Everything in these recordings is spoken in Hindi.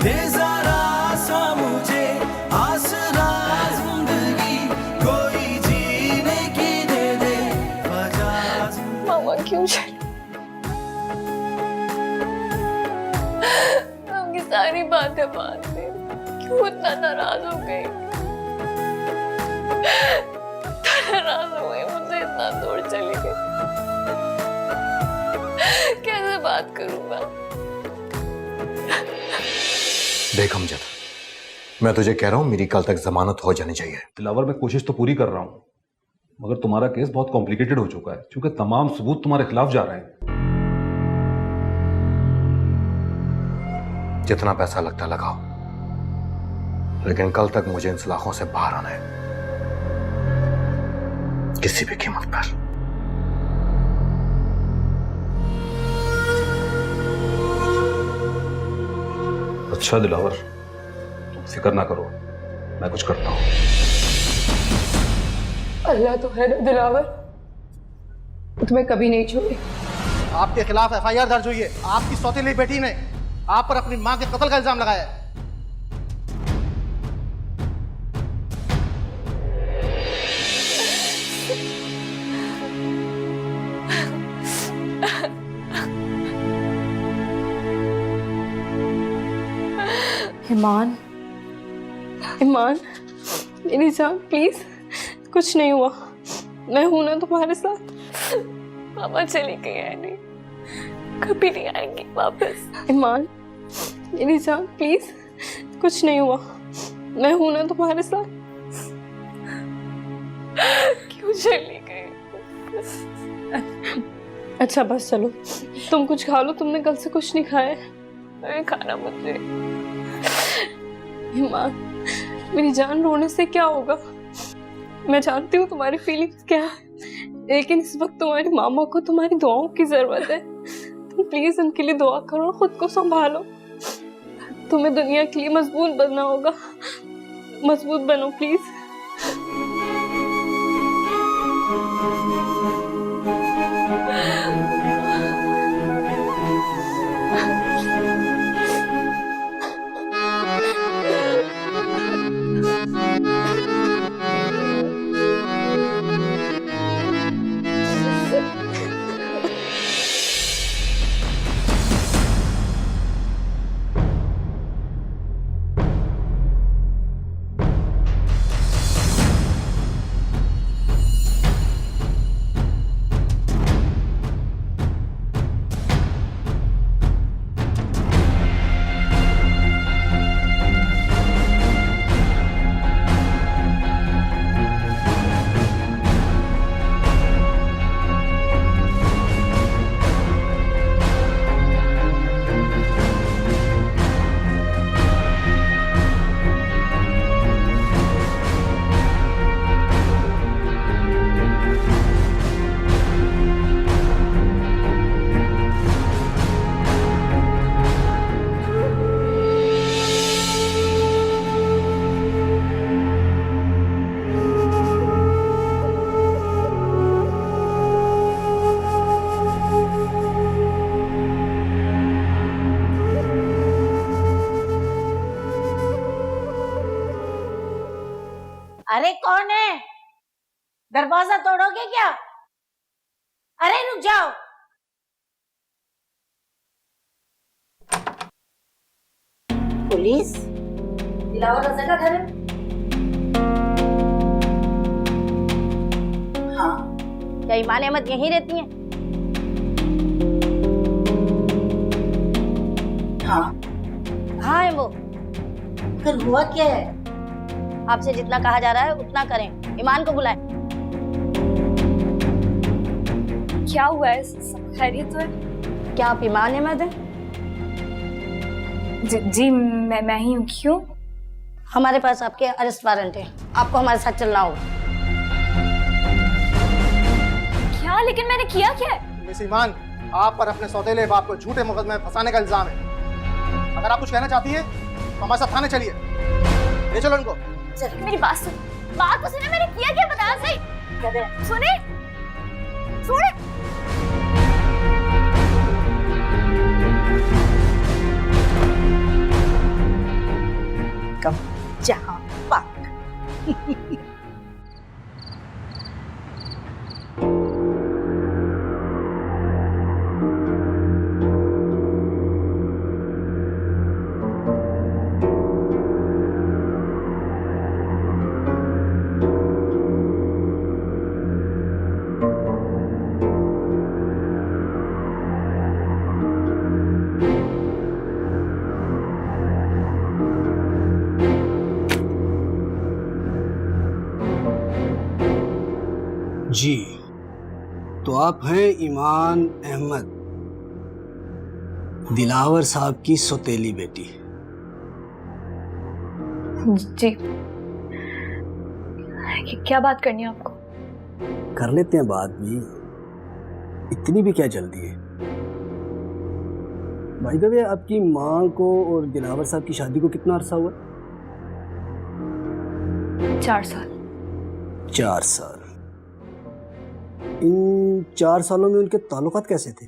दे जरा सा मुझे आसरा जिंदगी कोई जीने की दे दे वजह। मामा क्यों चले? आपकी सारी बातें मान ली, क्यों इतना नाराज हो गई? नाराज हो गई, मुझसे इतना दूर चली गई। कैसे बात करूंगा? देख अमजद, मैं तुझे कह रहा हूं मेरी कल तक जमानत हो जानी चाहिए। दिलावर, मैं कोशिश तो पूरी कर रहा हूं, मगर तुम्हारा केस बहुत कॉम्प्लिकेटेड हो चुका है क्योंकि तमाम सबूत तुम्हारे खिलाफ जा रहे हैं। जितना पैसा लगता लगाओ, लेकिन कल तक मुझे इन सलाखों से बाहर आना है, किसी भी कीमत पर। अच्छा दिलावर, तुम फिक्र ना करो, मैं कुछ करता हूं। अल्लाह तो है ना दिलावर, तुम्हें कभी नहीं छोड़े। आपके खिलाफ एफआईआर दर्ज हुई है। आपकी सौतेली बेटी ने आप पर अपनी मां के कत्ल का इल्जाम लगाया है। ईमान, ईमान, मेरी जान प्लीज, कुछ नहीं हुआ, मैं हूं ना तुम्हारे साथ। मामा चली गई है, नहीं कभी नहीं आएंगी वापस। ईमान, मेरी जान प्लीज, कुछ नहीं हुआ, मैं हूं ना तुम्हारे साथ। क्यों चली गई? अच्छा बस चलो, तुम कुछ खा लो, तुमने कल से कुछ नहीं खाया है। खाना मुझे। ईमान, मेरी जान, रोने से क्या होगा? मैं जानती हूँ तुम्हारी फीलिंग्स क्या है, लेकिन इस वक्त तुम्हारी मामा को तुम्हारी दुआओं की जरूरत है। तुम प्लीज उनके लिए दुआ करो, खुद को संभालो। तुम्हें दुनिया के लिए मजबूत बनना होगा, मजबूत बनो प्लीज। अरे कौन है? दरवाजा तोड़ोगे क्या? अरे रुक जाओ। पुलिस? दिलावर रजा का घर है? हाँ। क्या ईमान अहमद यहीं रहती हैं? हाँ। कहाँ है वो? फिर हुआ क्या है? आपसे जितना कहा जा रहा है उतना करें। ईमान को बुलाएं। क्या हुआ है? सब खैरियत है? क्या आप ईमान अहमद हैं? जी मैं ही हूँ। क्यों? हमारे पास आपके अरेस्ट वारंट है, आपको हमारे साथ चलना होगा। क्या? लेकिन मैंने किया क्या है? मिस ईमान, आप पर अपने सौतेले बाप को झूठे मुकदमे में फंसाने का इल्जाम है। अगर आप कुछ कहना चाहती है तो हमारे साथ थाने चलिए। ले चलो उनको। मेरी बात सुन, बात तो सुने, मैंने किया क्या? बता सही। सुने सुने। वेलकम जहां पाक। जी, तो आप हैं ईमान अहमद, दिलावर साहब की सौतेली बेटी। जी, क्या बात करनी है आपको? कर लेते हैं बात भी, इतनी भी क्या जल्दी है। भाई द वे, आपकी माँ को और दिलावर साहब की शादी को कितना अरसा हुआ? 4 साल। 4 साल। इन 4 सालों में उनके ताल्लुकात कैसे थे?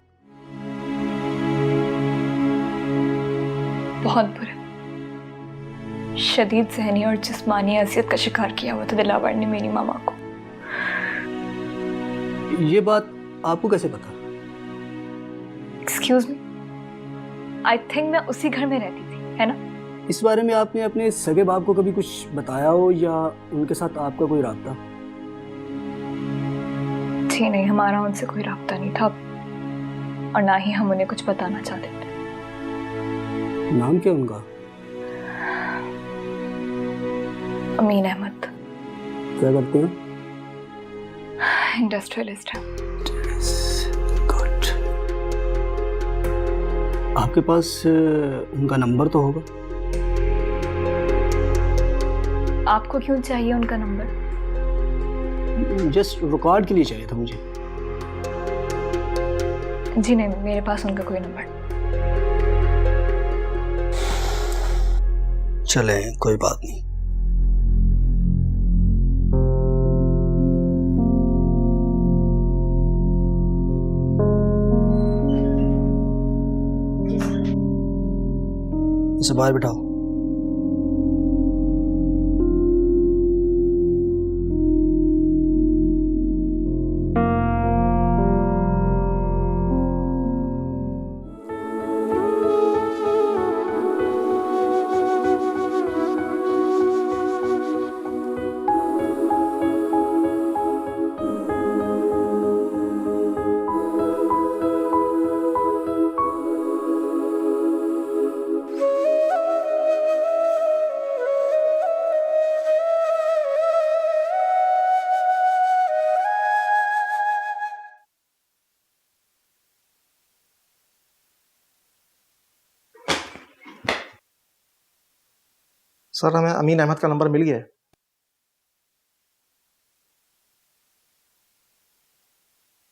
बहुत बुरे, शदीद ज़हनी और जिस्मानी अजियत का शिकार किया हुआ था दिलावर ने मेरी मामा को। ये बात आपको कैसे पता? एक्सक्यूज मी, आई थिंक मैं उसी घर में रहती थी, है ना? इस बारे में आपने अपने सगे बाप को कभी कुछ बताया हो या उनके साथ आपका कोई राब्ता? जी नहीं, हमारा उनसे कोई राब्ता नहीं था और ना ही हम उन्हें कुछ बताना चाहते थे। नाम क्या उनका? अमीन अहमद। क्या करते हैं? इंडस्ट्रियलिस्ट है। गुड। आपके पास उनका नंबर तो होगा? आपको क्यों चाहिए उनका नंबर? जस्ट रिकॉर्ड के लिए चाहिए था मुझे। जी नहीं, मेरे पास उनका कोई नंबर। चले, कोई बात नहीं। इसे बाहर बिठाओ। सर, हमें अमीन अहमद का नंबर मिल गया है।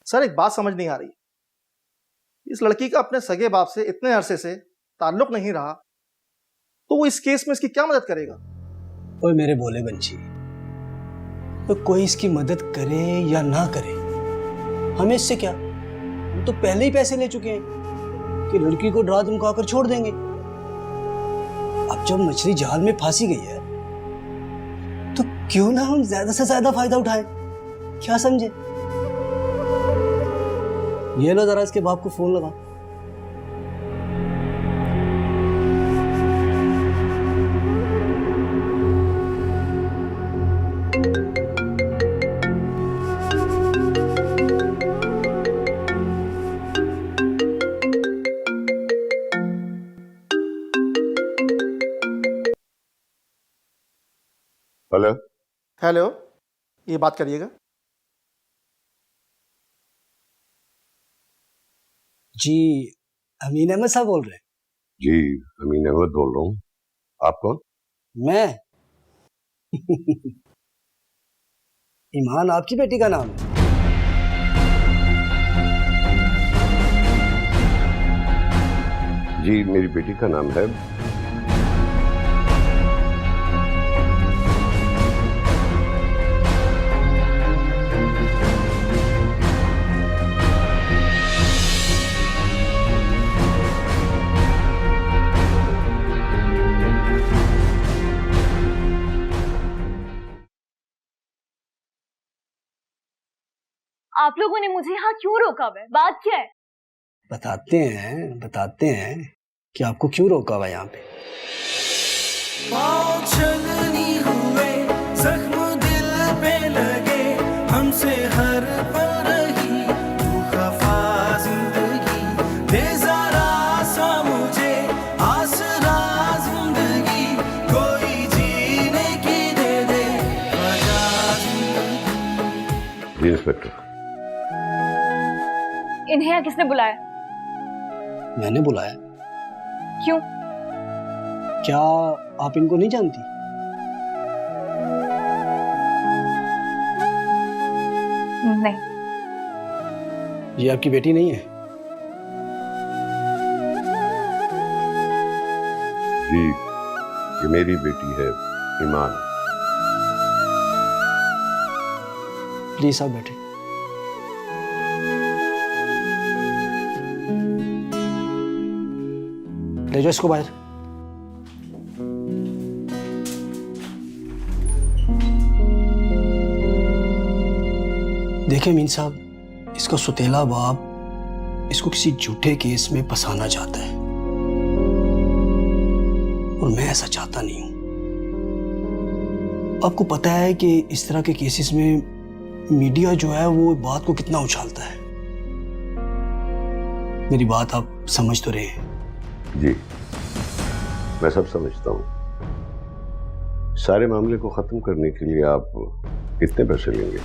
सर, एक बात समझ नहीं आ रही, इस लड़की का अपने सगे बाप से इतने अरसे से ताल्लुक नहीं रहा, तो वो इस केस में इसकी क्या मदद करेगा? ओए मेरे भोले बंची, तो कोई इसकी मदद करे या ना करे, हमें इससे क्या? हम तो पहले ही पैसे ले चुके हैं कि लड़की को डरा धमका कर छोड़ देंगे। अब जब मछली जाल में फांसी गई है तो क्यों ना हम ज्यादा से ज्यादा फायदा उठाएं? क्या समझे? ये लो, जरा इसके बाप को फोन लगा। हेलो। हेलो, ये बात करिएगा। जी, अमीन अहमद साहब बोल रहे हैं? जी, अमीन अहमद बोल रहा हूँ। आप कौन? मैं ईमान आपकी बेटी का नाम है? जी, मेरी बेटी का नाम है। आप लोगों ने मुझे यहाँ क्यों रोका हुआ है? बात क्या है? बताते हैं कि आपको क्यों रोका हुआ है यहाँ पे। पाँव छलनी हुए, जख्म दिल पे लगे, हमसे हर पल रही तू खफा जिंदगी, दे जरा सा मुझे आसरा जिंदगी, कोई जीने की दे दे वजह जिंदगी। जी इंस्पेक्टर, इन्हें यहाँ किसने बुलाया? मैंने बुलाया। क्यों? क्या आप इनको नहीं जानती? नहीं। ये आपकी बेटी नहीं है? जी ये मेरी बेटी है ईमान। प्लीज आप बैठे। ले जाओ इसको बाहर। देखिए मीन साहब, इसका सुतेला बाप इसको किसी झूठे केस में फंसाना चाहता है और मैं ऐसा चाहता नहीं हूं। आपको पता है कि इस तरह के केसेस में मीडिया जो है वो बात को कितना उछालता है। मेरी बात आप समझ तो रहे हैं? जी मैं सब समझता हूँ। सारे मामले को खत्म करने के लिए आप कितने पैसे लेंगे?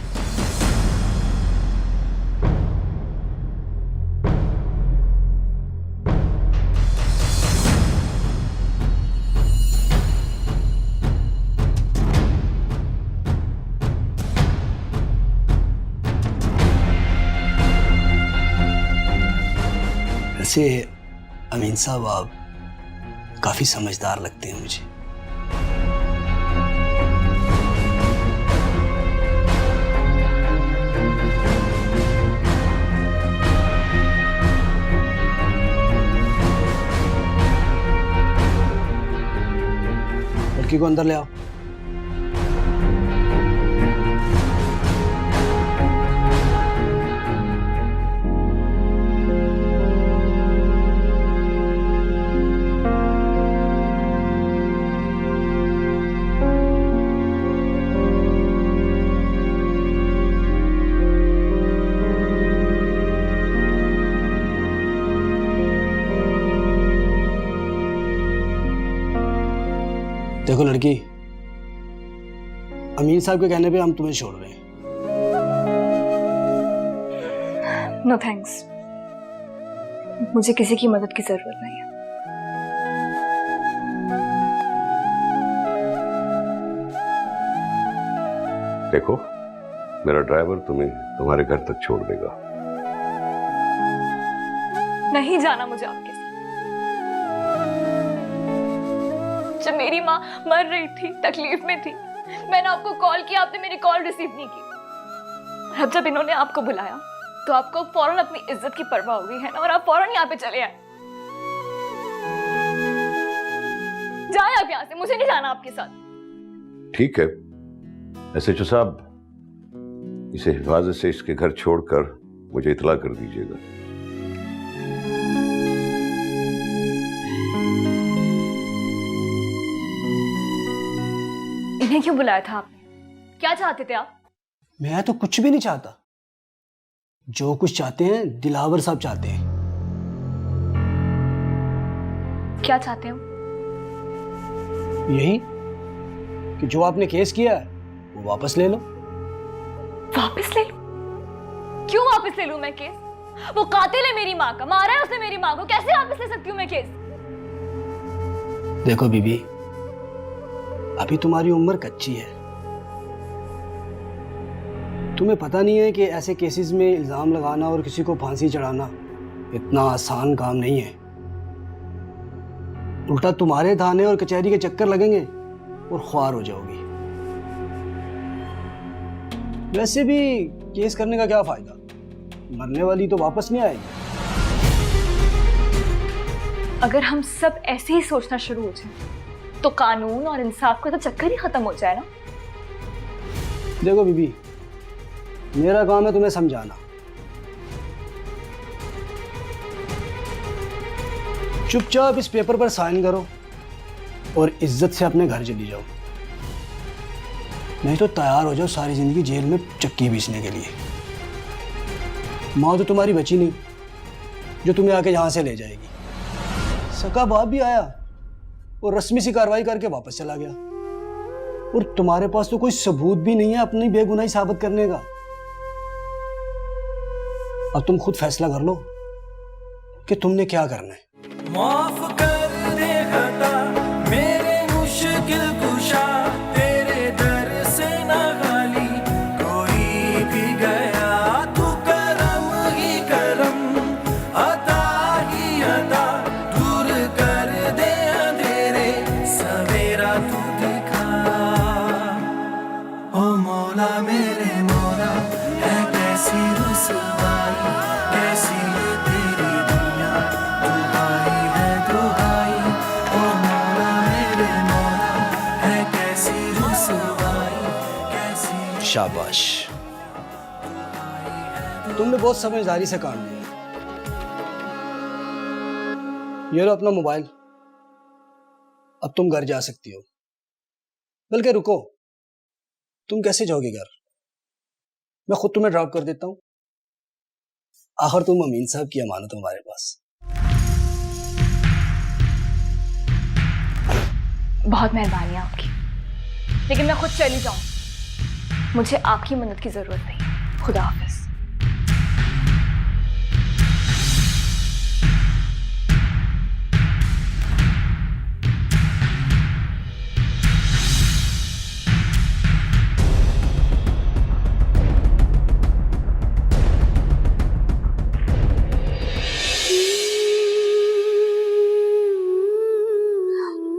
वैसे अमीन साहब आप काफी समझदार लगते हैं मुझे। लड़की को अंदर ले आओ। देखो लड़की, अमीन साहब के कहने पे हम तुम्हें छोड़ रहे हैं। नो थैंक्स, मुझे किसी की मदद की जरूरत नहीं है। देखो मेरा ड्राइवर तुम्हें तुम्हारे घर तक छोड़ देगा। नहीं जाना मुझे आपके साथ। जब मेरी माँ मर रही थी, तकलीफ में थी, मैंने आपको कॉल किया, आपने मेरी कॉल रिसीव नहीं की। और अब जब इन्होंने आपको बुलाया तो आपको फौरन अपनी इज्जत की परवाह हो गई है ना, और आप फौरन यहाँ पे चले आए। जाए आप यहाँ से, मुझे नहीं जाना आपके साथ। ठीक है एसएचओ साहब, इसे हिफाजत से इसके घर छोड़कर मुझे इतला कर दीजिएगा। इन्हें क्यों बुलाया था आपने? क्या चाहते थे आप? मैं तो कुछ भी नहीं चाहता। जो कुछ चाहते हैं दिलावर साहब चाहते हैं। क्या चाहते हो? यही कि जो आपने केस किया है वो वापस ले लो। वापस ले लूं? क्यों वापस ले लूं मैं केस? वो कातिल है मेरी माँ का, मारा है उसने मेरी माँ को, कैसे वापस ले सकती हूँ मैं केस? देखो बीबी, अभी तुम्हारी उम्र कच्ची है। तुम्हें पता नहीं है कि ऐसे केसेस में इल्जाम लगाना और किसी को फांसी चढ़ाना इतना आसान काम नहीं है। उल्टा तुम्हारे थाने और कचहरी के चक्कर लगेंगे और ख्वार हो जाओगी। वैसे भी केस करने का क्या फायदा, मरने वाली तो वापस नहीं आएगी। अगर हम सब ऐसे ही सोचना शुरू हो जाए तो कानून और इंसाफ का तो चक्कर ही खत्म हो जाए ना। देखो बीबी, मेरा काम है तुम्हें समझाना। चुपचाप इस पेपर पर साइन करो और इज्जत से अपने घर चली जाओ, नहीं तो तैयार हो जाओ सारी जिंदगी जेल में चक्की पीसने के लिए। माँ तो तुम्हारी बची नहीं जो तुम्हें आके यहाँ से ले जाएगी। सका बाप भी आया और रस्मी सी कार्रवाई करके वापस चला गया, और तुम्हारे पास तो कोई सबूत भी नहीं है अपनी बेगुनाही साबित करने का। अब तुम खुद फैसला कर लो कि तुमने क्या करना है। माफ कर दे खता मेरे मुश्किल कुशा, तेरे दर से ना खाली कोई भी गया। तू करम ही करम, अता ही अता, दूर कर दे अंधेरे, सवेरा तू दिखा। ओ मौला मेरे मौला, है कैसी रुसवाई, कैसी ये तेरी दुनिया, दुहाई है दुहाई। ओ मौला मेरे मौला, है कैसी रुसवाई, कैसी। शाबाश, तुमने बहुत समझदारी से काम लिया। ये लो अपना मोबाइल, अब तुम घर जा सकती हो। बल्कि रुको, तुम कैसे जाओगे घर? मैं खुद तुम्हें ड्रॉप कर देता हूँ। आखिर तुम अमीन साहब की अमानत हो हमारे पास। बहुत मेहरबानी आपकी, लेकिन मैं खुद चली जाऊँ। मुझे आपकी मदद की जरूरत नहीं। खुदा हाफिज।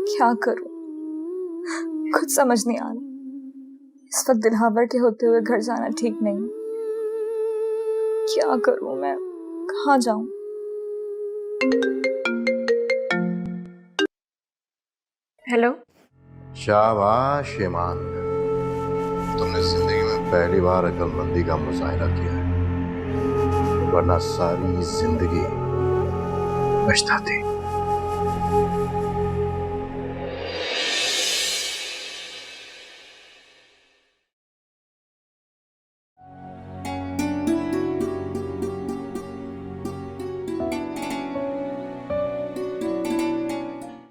क्या करूं, कुछ समझ नहीं आ रहा। इस वक्त दिलहावर के होते हुए घर जाना ठीक नहीं। क्या करूं मैं, कहाँ जाऊं? हेलो। शाबाश ईमान, तुमने जिंदगी में पहली बार अक्लमंदी का मुजाहिरा किया है, वरना सारी जिंदगी पछताती।